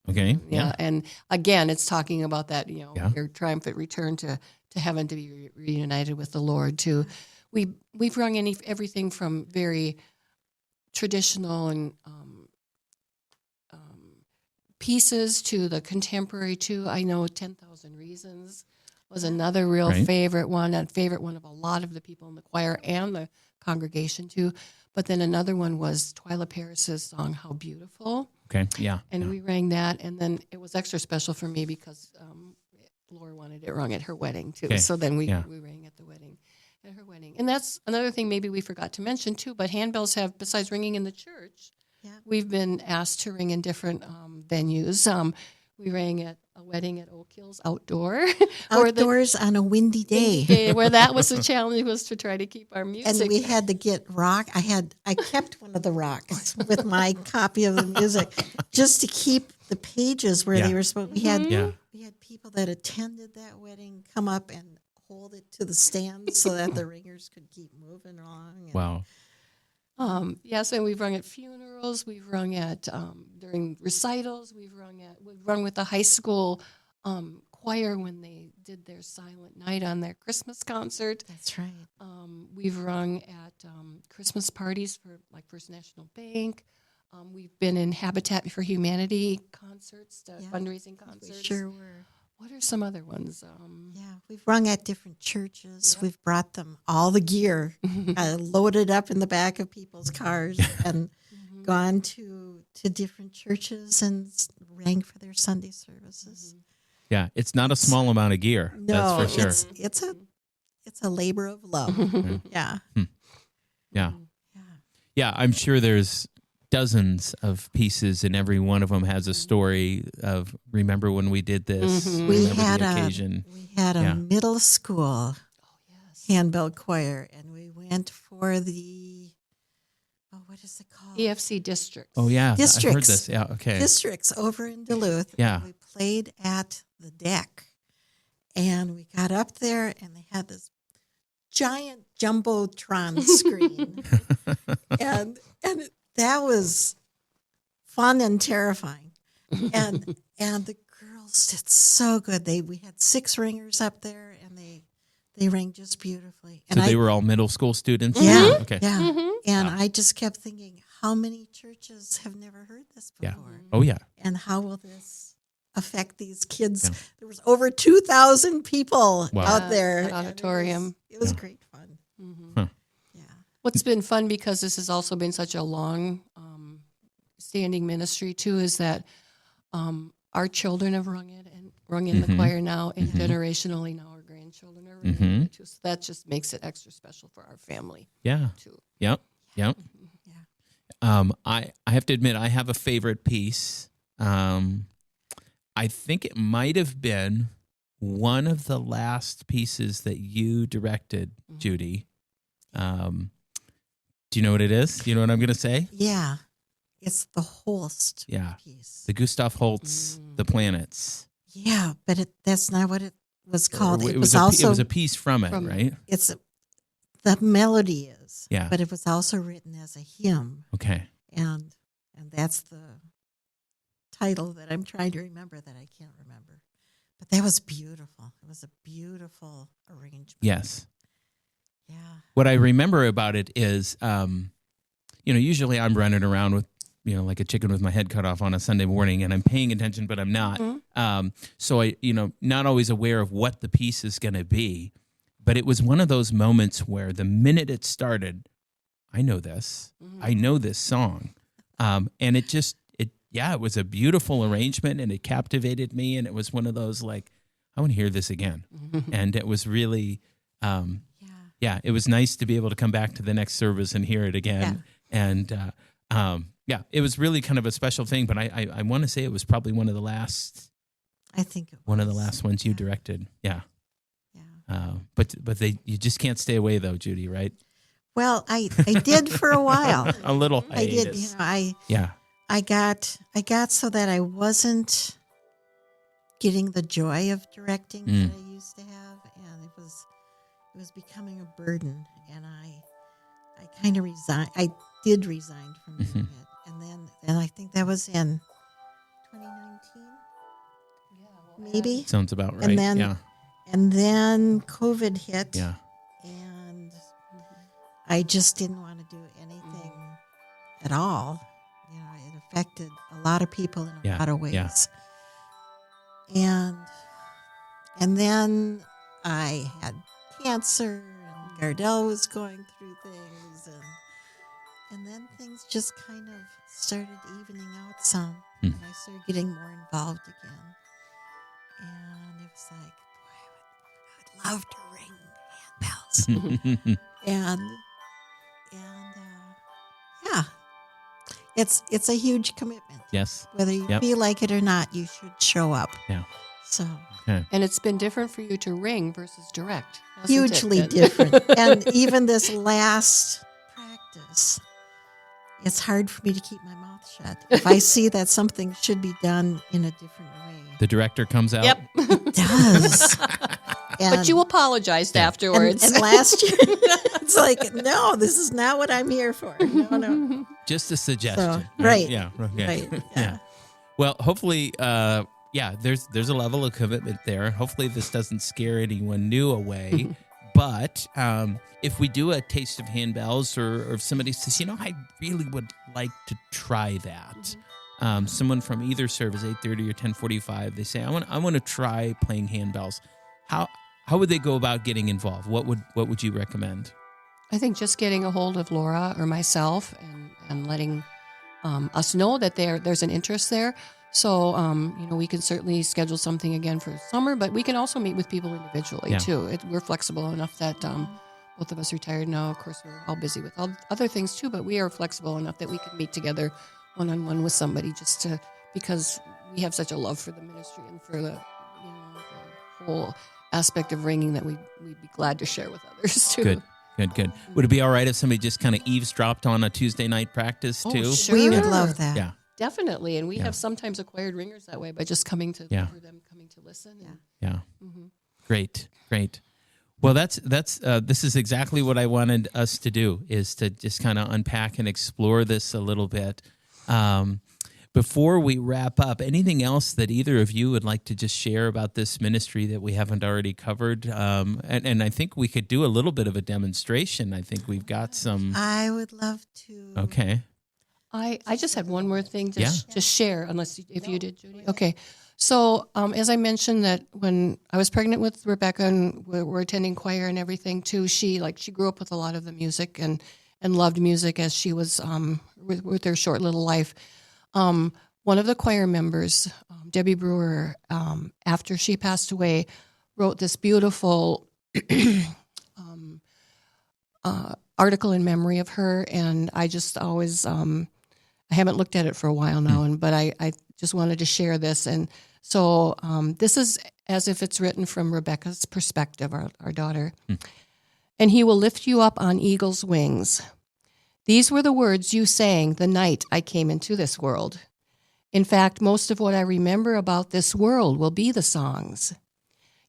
Okay. Yeah. And again, it's talking about that, Yeah. your triumphant return to heaven, to be reunited with the Lord. We've rung everything from very traditional and pieces to the contemporary too. I know 10,000 Reasons was another real Right. favorite one, a favorite one of a lot of the people in the choir and the congregation too. But then another one was Twyla Paris's song, "How Beautiful." Okay. Yeah. And yeah. we rang that, and then it was extra special for me because Laura wanted it rung at her wedding too. Okay. So then we Yeah. rang at her wedding. And that's another thing maybe we forgot to mention too, but handbells have, besides ringing in the church, we've been asked to ring in different venues. We rang at a wedding at Oak Hills outdoor. Outdoors on a windy day. Where that was the challenge, was to try to keep our music. And we had to get rock. I kept one of the rocks with my copy of the music just to keep the pages where they were supposed. We had people that attended that wedding come up and hold it to the stand so that the ringers could keep moving along. And Wow. Yes, and we've rung at funerals. We've rung at during recitals. We've rung with the high school choir when they did their silent night on their Christmas concert. That's right. We've rung at Christmas parties for like First National Bank. We've been in Habitat for Humanity concerts, fundraising concerts. We sure were. What are some other ones? We've rung at different churches. We've brought them all the gear, loaded up in the back of people's cars, and gone to different churches and rang for their Sunday services. Yeah. It's not a small amount of gear. No, that's for sure. It's a labor of love. Yeah. Yeah. Yeah. I'm sure there's dozens of pieces, and every one of them has a story of, remember when we did this? We Remember had the occasion. We had a middle school handbell choir, and we went for the what is it called? EFC districts. Oh yeah, Districts. I heard this. Yeah, okay. Districts over in Duluth. Yeah. And we played at the deck, and we got up there, and they had this giant jumbotron screen, and that was fun and terrifying, and the girls did so good. We had 6 ringers up there, and they rang just beautifully. And so they were all middle school students? Yeah. Okay. Yeah. And I just kept thinking, how many churches have never heard this before? Yeah. Oh yeah. And how will this affect these kids? Yeah. There was over 2,000 people out there. That auditorium. It was great fun. Huh. Yeah. What's been fun, because this has also been such a long standing ministry too, is that our children have rung in the choir now, and generationally now our grandchildren are ringing it too. So that just makes it extra special for our family. Yeah. Too. Yep. Yeah. I have to admit, I have a favorite piece. I think it might have been one of the last pieces that you directed, Judy. Do you know what it is? Do you know what I'm going to say? Yeah. It's the Holst piece. The Gustav Holst, The Planets. Yeah, but that's not what it was called. It was a piece from it, right? The melody is. Yeah. But it was also written as a hymn. Okay. And that's the title that I'm trying to remember that I can't remember. But that was beautiful. It was a beautiful arrangement. Yes. Yeah. What I remember about it is, usually I'm running around with, like a chicken with my head cut off on a Sunday morning, and I'm paying attention, but I'm not. So I, not always aware of what the piece is going to be. But it was one of those moments where the minute it started, I know this. I know this song. And it was a beautiful arrangement, and it captivated me. And it was one of those, like, I want to hear this again. And it was really, it was nice to be able to come back to the next service and hear it again. And Yeah, it was really kind of a special thing, but I want to say it was probably one of the last. I think it was. One of the last ones you directed. Yeah. Yeah. But you just can't stay away though, Judy, right? Well, I did for a while. A little I did. hiatus. I got so that I wasn't getting the joy of directing that I used to have, and it was becoming a burden, and I kind of resigned. I did resign from doing it, and I think that was in 2019, maybe. Sounds about right. And then COVID hit. Yeah. And I just didn't want to do anything at all. It affected a lot of people in a lot of ways. Yeah. And then I had cancer, and Gardell was going through things, and then things just kind of started evening out some, and I started getting more involved again. And it was like, boy, I would love to ring handbells. Yeah, it's a huge commitment. Yes. Whether you feel like it or not, you should show up. Yeah. So. Okay. And it's been different for you to ring versus direct. Hugely different. And even this last practice, it's hard for me to keep my mouth shut. If I see that something should be done in a different way. The director comes out. Yep. It does. But you apologized afterwards. And last year, it's like, no, this is not what I'm here for. No. Just a suggestion. So, right. Yeah. Okay. Right. Yeah. Well, hopefully, there's a level of commitment there. Hopefully this doesn't scare anyone new away. But if we do a taste of handbells, or if somebody says, I really would like to try that. Someone from either service, 8:30 or 10:45, they say, I want to try playing handbells. How would they go about getting involved? What would you recommend? I think just getting a hold of Laura or myself and letting us know that there's an interest there. So, we can certainly schedule something again for summer, but we can also meet with people individually too. We're flexible enough that both of us retired now. Of course, we're all busy with other things too, but we are flexible enough that we can meet together one-on-one with somebody because we have such a love for the ministry and for the whole aspect of ringing that we'd be glad to share with others too. Good. Would it be all right if somebody just kind of eavesdropped on a Tuesday night practice too? Sure. We would love that. Yeah. Definitely. And we have sometimes acquired ringers that way by just coming to listen. Yeah. Mm-hmm. Great. Well, this is exactly what I wanted us to do, is to just kind of unpack and explore this a little bit. Before we wrap up, anything else that either of you would like to just share about this ministry that we haven't already covered? And I think we could do a little bit of a demonstration. I think we've got some. I would love to. Okay. I just had one more thing to share, if you did, Judy. Okay. So as I mentioned that when I was pregnant with Rebecca and we're attending choir and everything too, she grew up with a lot of the music and loved music as she was with her short little life. One of the choir members, Debbie Brewer, after she passed away, wrote this beautiful article in memory of her, and I just always I haven't looked at it for a while now, but I just wanted to share this. And so this is as if it's written from Rebecca's perspective, our daughter. And he will lift you up on eagle's wings. These were the words you sang the night I came into this world. In fact, most of what I remember about this world will be the songs.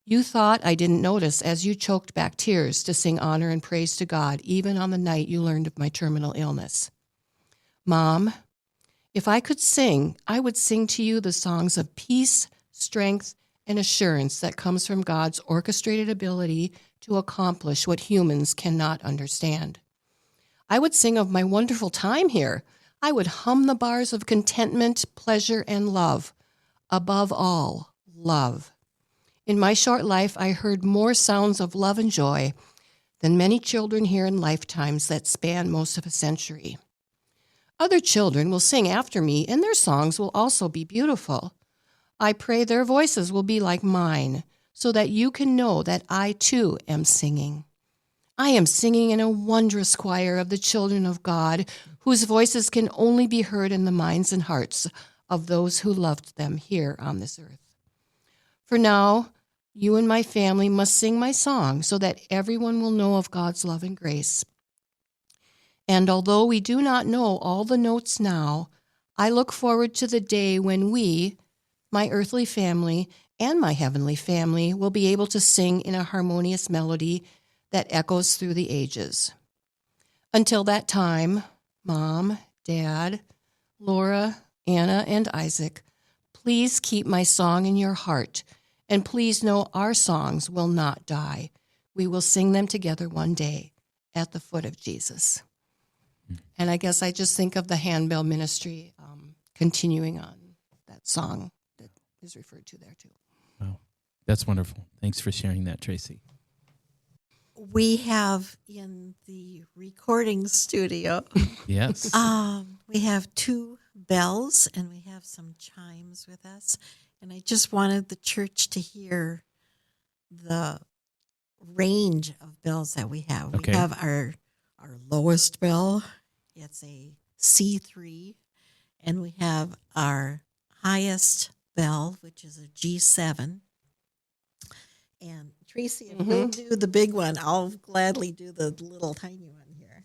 You thought I didn't notice as you choked back tears to sing honor and praise to God, even on the night you learned of my terminal illness. Mom, if I could sing, I would sing to you the songs of peace, strength, and assurance that comes from God's orchestrated ability to accomplish what humans cannot understand. I would sing of my wonderful time here. I would hum the bars of contentment, pleasure, and love. Above all, love. In my short life, I heard more sounds of love and joy than many children hear in lifetimes that span most of a century. Other children will sing after me, and their songs will also be beautiful. I pray their voices will be like mine, so that you can know that I too am singing. I am singing in a wondrous choir of the children of God, whose voices can only be heard in the minds and hearts of those who loved them here on this earth. For now, you and my family must sing my song so that everyone will know of God's love and grace. And although we do not know all the notes now, I look forward to the day when we, my earthly family and my heavenly family, will be able to sing in a harmonious melody that echoes through the ages. Until that time, Mom, Dad, Laura, Anna, and Isaac, please keep my song in your heart, and please know our songs will not die. We will sing them together one day at the foot of Jesus. And I guess I just think of the handbell ministry continuing on that song that is referred to there too. Wow. That's wonderful. Thanks for sharing that, Tracy. We have in the recording studio, Yes. we have 2 bells and we have some chimes with us. And I just wanted the church to hear the range of bells that we have. Okay. We have our lowest bell. It's a C3. And we have our highest bell, which is a G7. And Tracy, if you'll do the big one, I'll gladly do the little tiny one here.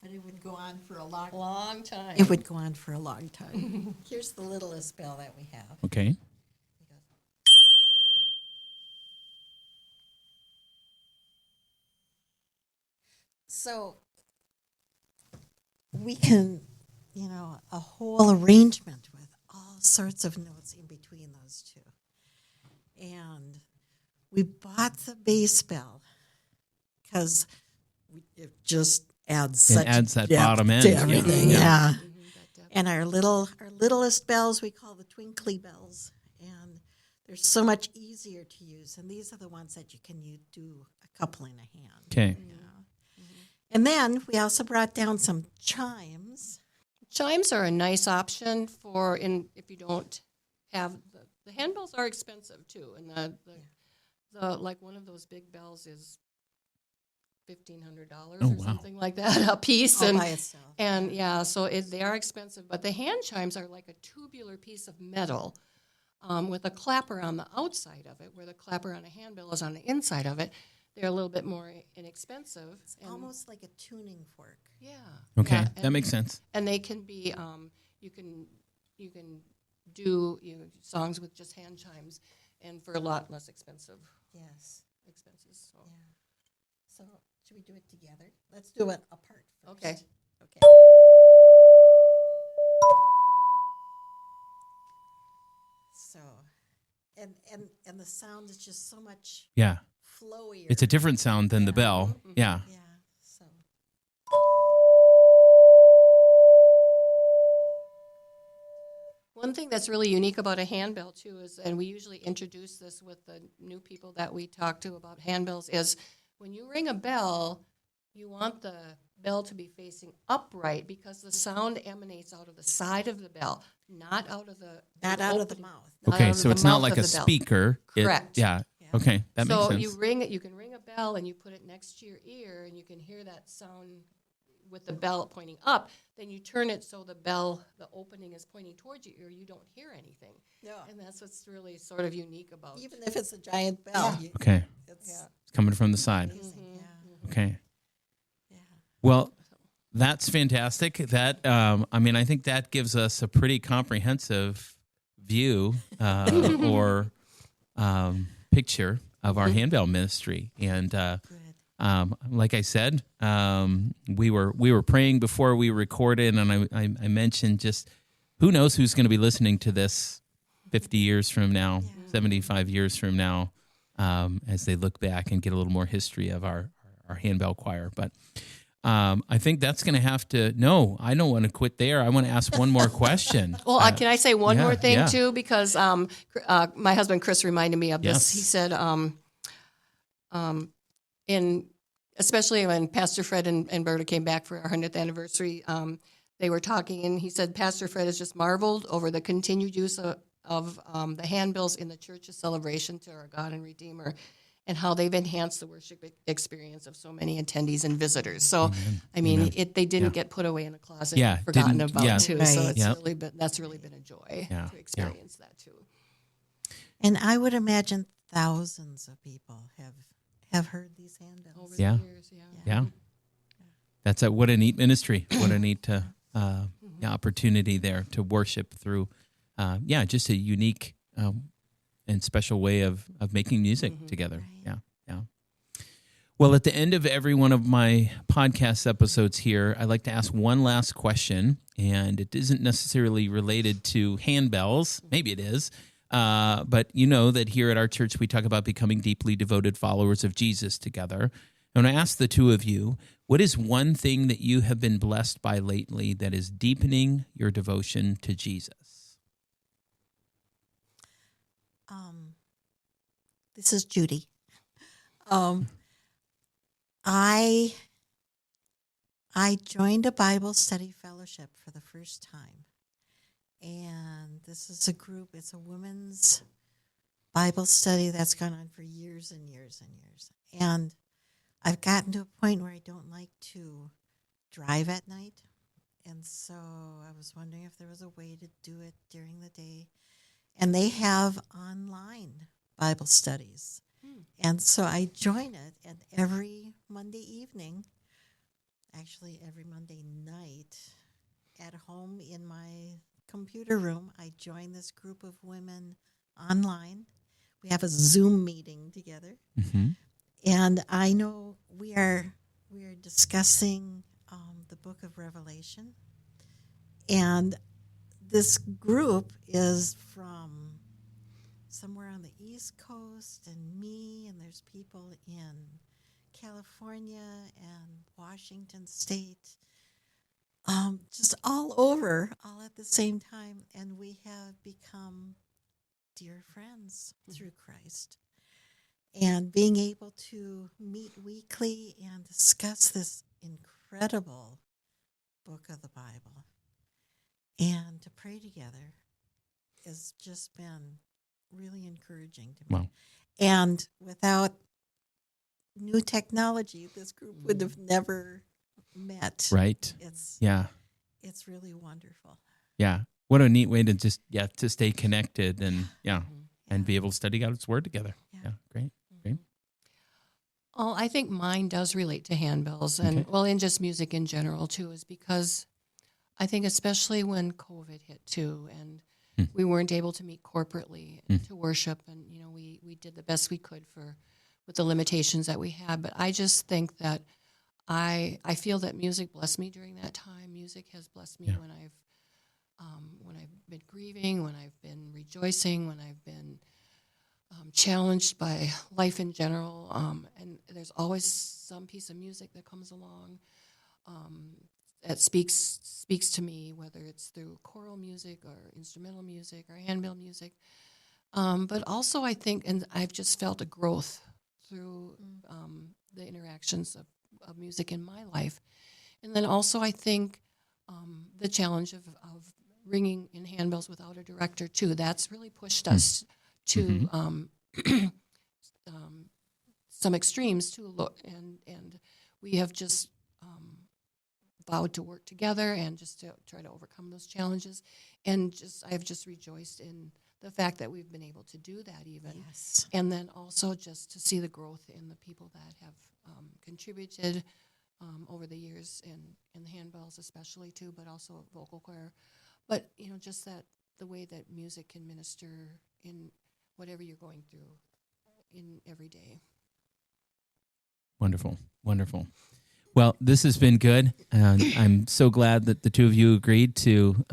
But it would go on for a long time. It would go on for a long time. Here's the littlest bell that we have. Okay. So we can, a whole arrangement with all sorts of notes in between those two. And we bought the bass bell because it just adds It such adds that depth bottom end. to everything. Yeah. Yeah. And our littlest bells we call the twinkly bells, and they're so much easier to use. And these are the ones that you can do a couple in a hand. Okay. And then we also brought down some chimes. Chimes are a nice option if you don't have the handbells are expensive too, and the like one of those big bells is $1,500 or something like that a piece, All by itself. And so they are expensive. But the hand chimes are like a tubular piece of metal with a clapper on the outside of it, where the clapper on a handbell is on the inside of it. They're a little bit more inexpensive. It's almost like a tuning fork. Yeah. Okay. Yeah, That makes sense. And they can be, you can do songs with just hand chimes, and for a lot less expensive expenses. So. Yeah. So should we do it together? Let's do it apart first. Okay. So, and the sound is just so much Yeah. flowier. It's a different sound than the bell. Yeah. Yeah. So. One thing that's really unique about a handbell too is, and we usually introduce this with the new people that we talk to about handbells, is when you ring a bell, you want the bell to be facing upright because the sound emanates out of the side of the bell, not out of the Not out of the mouth. Okay, so it's not like a speaker. Correct. Yeah. Okay, that makes sense. So you can ring a bell and you put it next to your ear and you can hear that sound with the bell pointing up. Then you turn it so the opening is pointing towards your ear. You don't hear anything. Yeah. And that's what's really sort of unique about it. Even if it's a giant bell. Okay. It's It's coming from the side. amazing. Yeah. Okay. Yeah. Well, that's fantastic. That I think that gives us a pretty comprehensive view or picture of our handbell ministry. And Good. like I said, we were praying before we recorded, and I mentioned just who knows who's going to be listening to this 50 years from now, 75 years from now, as they look back and get a little more history of our handbell choir. But I think that's going to have to. No, I don't want to quit there. I want to ask one more question. Well, can I say one more thing yeah. too? Because my husband Chris reminded me of this. Yes. He said, especially when Pastor Fred and Berta came back for our 100th anniversary, they were talking, and he said Pastor Fred has just marveled over the continued use of the handbells in the church's celebration to our God and Redeemer, and how they've enhanced the worship experience of so many attendees and visitors. So, I mean, they didn't get put away in a closet, and forgotten about too. Right. So that's really been a joy to experience that too. And I would imagine thousands of people have heard these handbells over the years. Yeah. That's what a neat ministry. What a neat opportunity there to worship through, just a unique and special way of making music together. Right. Yeah. Well, at the end of every one of my podcast episodes here, I like to ask one last question, and it isn't necessarily related to handbells. Maybe it is. But you know that here at our church, we talk about becoming deeply devoted followers of Jesus together. And I ask the two of you, what is one thing that you have been blessed by lately that is deepening your devotion to Jesus? This is Judy. I joined a Bible study fellowship for the first time. And this is a group, it's a women's Bible study that's gone on for years and years and years. And I've gotten to a point where I don't like to drive at night. And so I was wondering if there was a way to do it during the day. And they have online Bible studies. And so I join it, and every Monday evening, actually every Monday night, at home in my computer room, I join this group of women online. We have a Zoom meeting together. Mm-hmm. And I know we are discussing the book of Revelation. And this group is from somewhere on the East Coast, and me, and there's people in California and Washington State, just all over, all at the same time. And we have become dear friends through Christ. And being able to meet weekly and discuss this incredible book of the Bible and to pray together has just been really encouraging to me. Wow. And without new technology, this group would have never met. Right. It's really wonderful. Yeah. What a neat way to just, to stay connected and be able to study God's Word together. Yeah. Great. Oh, I think mine does relate to handbells and and just music in general too, is because I think especially when COVID hit too, and we weren't able to meet corporately to worship, and we did the best we could with the limitations that we had. But I just think that I feel that music blessed me during that time. Music has blessed me when I've been grieving, when I've been rejoicing, when I've been challenged by life in general, and there's always some piece of music that comes along that speaks to me, whether it's through choral music or instrumental music or handbell music. But also I think, and I've just felt a growth through the interactions of music in my life. And then also I think the challenge of ringing in handbells without a director too, that's really pushed us to some extremes too, and we have just vowed to work together and just to try to overcome those challenges, and I've just rejoiced in the fact that we've been able to do that even, and then also just to see the growth in the people that have contributed over the years in the handbells especially too, but also vocal choir, but just that the way that music can minister in whatever you're going through in every day. Wonderful. Well, this has been good. I'm so glad that the two of you agreed to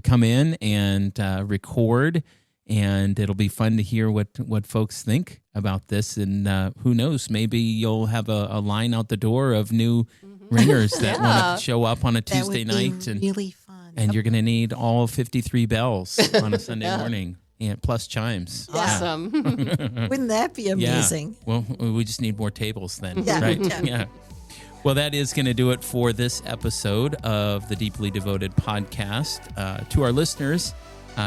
come in and record, and it'll be fun to hear what folks think about this. And who knows, maybe you'll have a line out the door of new ringers that want to show up on a Tuesday night. And really fun. And you're going to need all 53 bells on a Sunday morning. And plus chimes. Awesome. Wouldn't that be amazing? Yeah. Well, we just need more tables then, Yeah. right? Yeah. Well, that is going to do it for this episode of the Deeply Devoted podcast. To our listeners,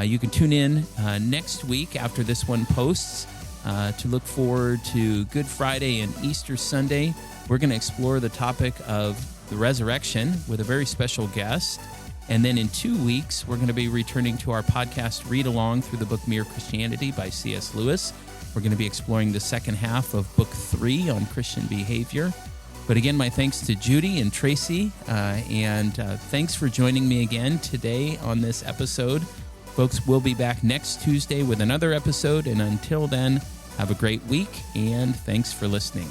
you can tune in next week after this one posts to look forward to Good Friday and Easter Sunday. We're going to explore the topic of the resurrection with a very special guest. And then in 2 weeks, we're going to be returning to our podcast read-along through the book Mere Christianity by C.S. Lewis. We're going to be exploring the second half of Book 3 on Christian behavior. But again, my thanks to Judy and Tracy, and thanks for joining me again today on this episode. Folks, we'll be back next Tuesday with another episode, and until then, have a great week, and thanks for listening.